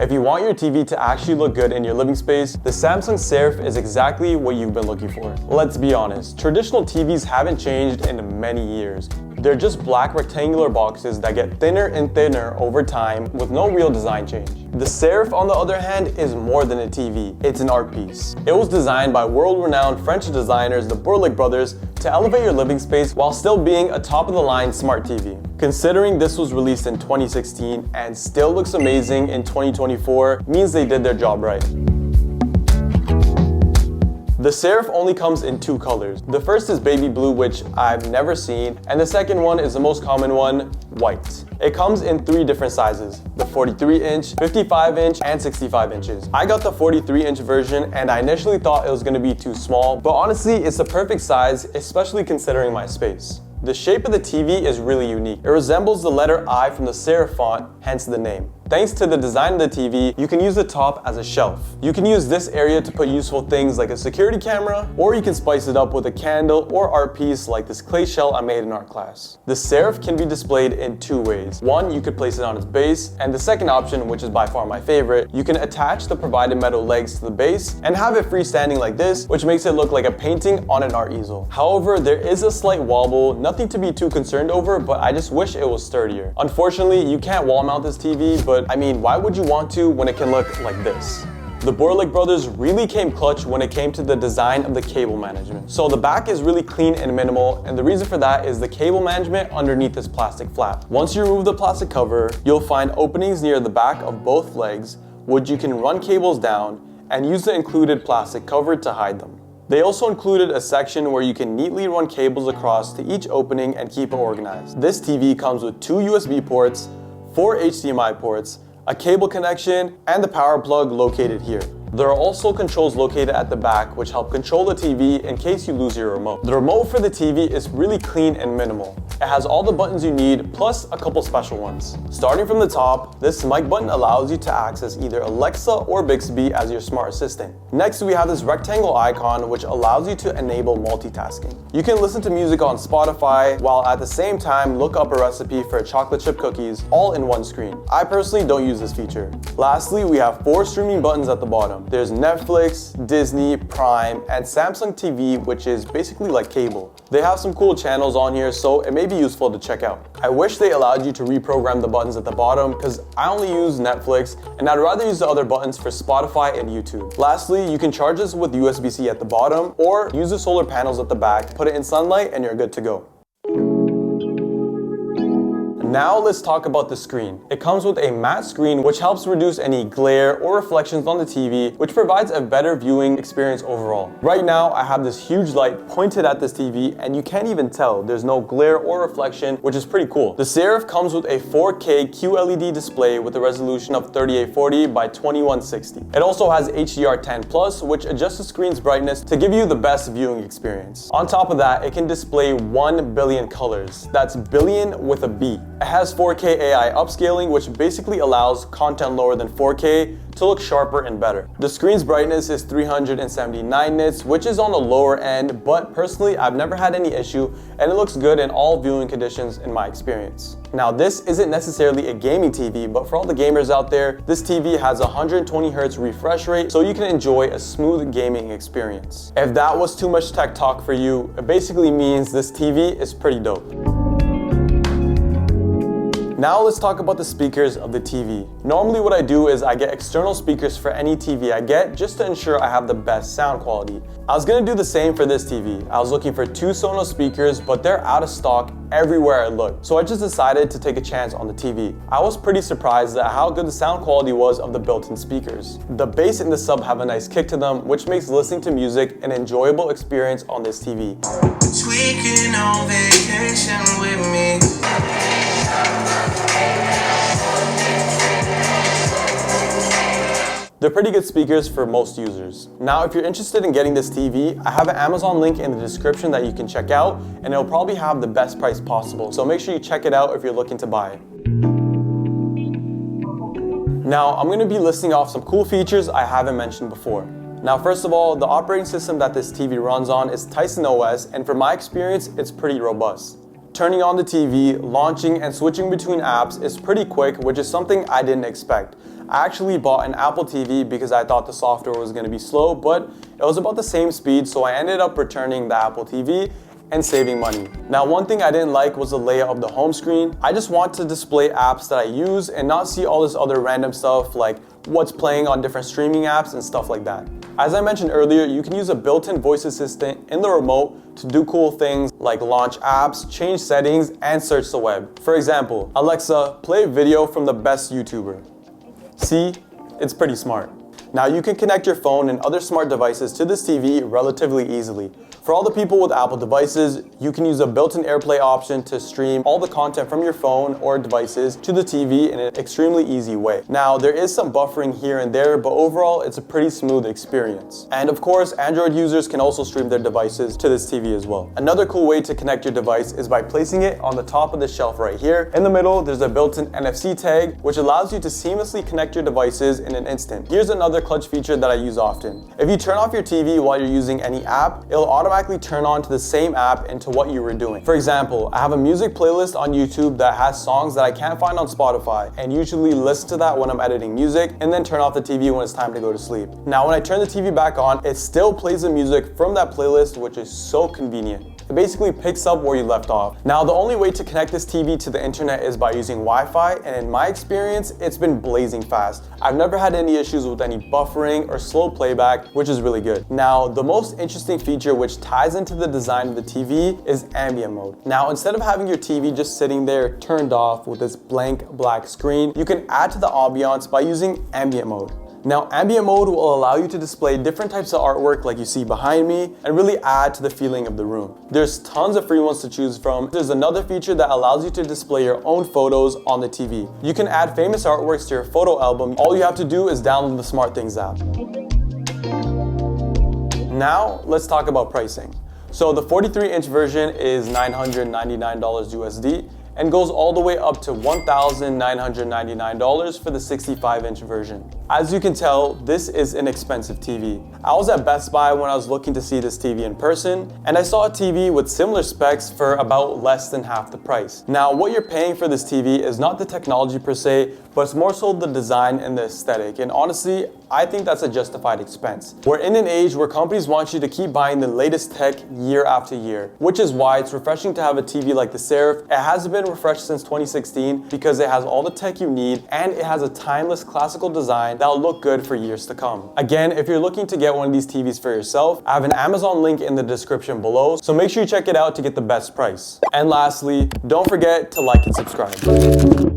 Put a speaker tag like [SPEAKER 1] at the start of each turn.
[SPEAKER 1] If you want your TV to actually look good in your living space, the Samsung Serif is exactly what you've been looking for. Let's be honest, traditional TVs haven't changed in many years. They're just black rectangular boxes that get thinner and thinner over time with no real design change. The Serif, on the other hand, is more than a TV. It's an art piece. It was designed by world-renowned French designers, the brothers, to elevate your living space while still being a top-of-the-line smart TV. Considering this was released in 2016 and still looks amazing in 2024 means they did their job right. The Serif only comes in two colors. The first is baby blue, which I've never seen, and the second one is the most common one, white. It comes in three different sizes, the 43-inch, 55-inch, and 65 inches. I got the 43-inch version, and I initially thought it was going to be too small, but honestly, it's the perfect size, especially considering my space. The shape of the TV is really unique. It resembles the letter I from the serif font, hence the name. Thanks to the design of the TV, you can use the top as a shelf. You can use this area to put useful things like a security camera, or you can spice it up with a candle or art piece like this clay shell I made in art class. The Serif can be displayed in two ways. One, you could place it on its base, and the second option, which is by far my favorite, you can attach the provided metal legs to the base and have it freestanding like this, which makes it look like a painting on an art easel. However, there is a slight wobble, nothing to be too concerned over, but I just wish it was sturdier. Unfortunately, you can't wall mount this TV, but I mean, why would you want to when it can look like this? The brothers really came clutch when it came to the design of the cable management. So the back is really clean and minimal, and the reason for that is the cable management underneath this plastic flap. Once you remove the plastic cover, you'll find openings near the back of both legs, which you can run cables down and use the included plastic cover to hide them. They also included a section where you can neatly run cables across to each opening and keep it organized. This TV comes with 2 USB ports, 4 HDMI ports, a cable connection, and the power plug located here. There are also controls located at the back which help control the TV in case you lose your remote. The remote for the TV is really clean and minimal. It has all the buttons you need, plus a couple special ones. Starting from the top, this mic button allows you to access either Alexa or Bixby as your smart assistant. Next, we have this rectangle icon which allows you to enable multitasking. You can listen to music on Spotify while at the same time look up a recipe for chocolate chip cookies all in one screen. I personally don't use this feature. Lastly, we have 4 streaming buttons at the bottom. There's Netflix, Disney, Prime, and Samsung TV, which is basically like cable. They have some cool channels on here, so it may be useful to check out. I wish they allowed you to reprogram the buttons at the bottom because I only use Netflix and I'd rather use the other buttons for Spotify and YouTube. Lastly, you can charge this with USB-C at the bottom or use the solar panels at the back, put it in sunlight, and you're good to go. Now let's talk about the screen. It comes with a matte screen which helps reduce any glare or reflections on the TV, which provides a better viewing experience overall. Right now I have this huge light pointed at this TV and you can't even tell there's no glare or reflection, which is pretty cool. The Serif comes with a 4K QLED display with a resolution of 3840 by 2160. It also has HDR10 Plus, which adjusts the screen's brightness to give you the best viewing experience. On top of that, it can display 1 billion colors. That's billion with a B. It has 4K AI upscaling, which basically allows content lower than 4K to look sharper and better. The screen's brightness is 379 nits, which is on the lower end, but personally I've never had any issue and it looks good in all viewing conditions in my experience. Now this isn't necessarily a gaming TV, but for all the gamers out there, this TV has a 120Hz refresh rate, so you can enjoy a smooth gaming experience. If that was too much tech talk for you, it basically means this TV is pretty dope. Now let's talk about the speakers of the TV. Normally what I do is I get external speakers for any TV I get just to ensure I have the best sound quality. I was gonna do the same for this TV. I was looking for 2 Sonos speakers, but they're out of stock everywhere I looked. So I just decided to take a chance on the TV. I was pretty surprised at how good the sound quality was of the built-in speakers. The bass and the sub have a nice kick to them, which makes listening to music an enjoyable experience on this TV. Tweaking on vacation with me. They're pretty good speakers for most users. Now, if you're interested in getting this TV, I have an Amazon link in the description that you can check out, and it'll probably have the best price possible. So make sure you check it out if you're looking to buy it. Now, I'm gonna be listing off some cool features I haven't mentioned before. Now, first of all, the operating system that this TV runs on is Tyson OS, and from my experience, it's pretty robust. Turning on the TV, launching, and switching between apps is pretty quick, which is something I didn't expect. I actually bought an Apple TV because I thought the software was going to be slow, but it was about the same speed, so I ended up returning the Apple TV and saving money. Now, one thing I didn't like was the layout of the home screen. I just want to display apps that I use and not see all this other random stuff like what's playing on different streaming apps and stuff like that. As I mentioned earlier, you can use a built-in voice assistant in the remote to do cool things like launch apps, change settings, and search the web. For example, Alexa, play a video from the best YouTuber. See, it's pretty smart. Now you can connect your phone and other smart devices to this TV relatively easily. For all the people with Apple devices, you can use a built-in AirPlay option to stream all the content from your phone or devices to the TV in an extremely easy way. Now, there is some buffering here and there, but overall, it's a pretty smooth experience. And of course, Android users can also stream their devices to this TV as well. Another cool way to connect your device is by placing it on the top of the shelf right here. In the middle, there's a built-in NFC tag, which allows you to seamlessly connect your devices in an instant. Here's another clutch feature that I use often. If you turn off your TV while you're using any app, it'll automatically turn on to the same app into what you were doing. For example, I have a music playlist on YouTube that has songs that I can't find on Spotify, and usually listen to that when I'm editing music and then turn off the TV when it's time to go to sleep. Now, when I turn the TV back on, it still plays the music from that playlist, which is so convenient. It basically picks up where you left off. Now, the only way to connect this TV to the internet is by using Wi-Fi, and in my experience, it's been blazing fast. I've never had any issues with any buffering or slow playback, which is really good. Now, the most interesting feature which ties into the design of the TV is ambient mode. Now, instead of having your TV just sitting there turned off with this blank black screen, you can add to the ambiance by using ambient mode. Now, ambient mode will allow you to display different types of artwork like you see behind me and really add to the feeling of the room. There's tons of free ones to choose from. There's another feature that allows you to display your own photos on the TV. You can add famous artworks to your photo album. All you have to do is download the SmartThings app. Now, let's talk about pricing. So the 43-inch version is $999 USD and goes all the way up to $1,999 for the 65-inch version. As you can tell, this is an expensive TV. I was at Best Buy when I was looking to see this TV in person, and I saw a TV with similar specs for about less than half the price. Now, what you're paying for this TV is not the technology per se, but it's more so the design and the aesthetic, and honestly, I think that's a justified expense. We're in an age where companies want you to keep buying the latest tech year after year, which is why it's refreshing to have a TV like the Serif. It hasn't been refreshed since 2016 because it has all the tech you need and it has a timeless classical design that'll look good for years to come. Again, if you're looking to get one of these TVs for yourself, I have an Amazon link in the description below, so make sure you check it out to get the best price. And lastly, don't forget to like and subscribe.